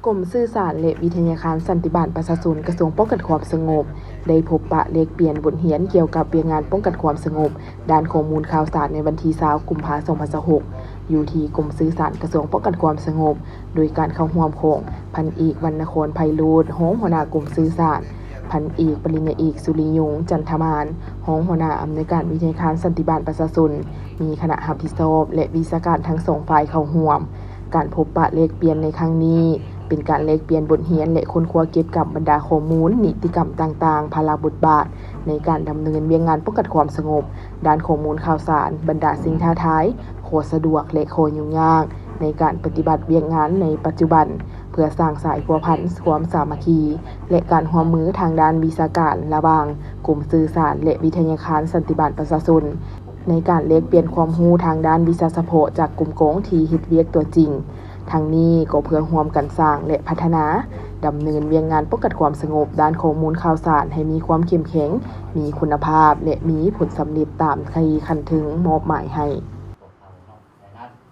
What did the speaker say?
กรมสื่อสารและวิทยาการสันติบาลประชาชนกระทรวงป้องกันความสงบได้พบปะแลกเปลี่ยนบทเรียนเกี่ยวกับเวียงงานป้องกันความสงบด้านข้อมูลข่าวสารในวันที่20กุมภาพันธ์2026อยู่ที่กรมสื่อสารกระทรวงป้องกันความสงบโดยการเข้าร่วมของพันเอกวรรณครไพโรจน์รองหัวหน้ากรมสื่อสารพันเอกปริญญาเอกสุริยงค์จันทมานรองหัวหน้าอำนวยการวิทยาการสันติบาลประชาชนมีคณะรับผิดชอบและวิชาการทั้งสองฝ่ายเข้าร่วมการพบปะแลกเปลี่ยนในครั้งนี้เป็นการแลกเปลี่ยนบทเรียนและค้นคว้าเก็บกับบรรดาข้อมูลนิติกรรมต่างๆภาระบทบาทในการดำเนินเวียงงานป้องกันความสงบด้านข้อมูลข่าวสารบรรดาสิ่งท้าทายข้อสะดวกและข้อยุ่งยากในการปฏิบัติเวียงงานในปัจจุบันเพื่อสร้างสายพัวพันความสามัคคีและการร่วมมือทางด้านวิชาการระหว่างกรมสื่อสารและวิทยาการสันติบาลประชาชนในการแลกเปลี่ยนความรู้ทางด้านวิชาเฉพาะจากกลุ่มกองที่เฮ็ดเวียกตัวจริงทั้งนี้ก็เพื่อร่วมกันสร้างและพัฒนาดำเนินเวียงงานป้องกันความสงบด้านข้อมูลข่าวสารให้มีความเข้มแข็งมีคุณภาพและมีผลสำเร็จตามที่คันถึงมอบหมายให้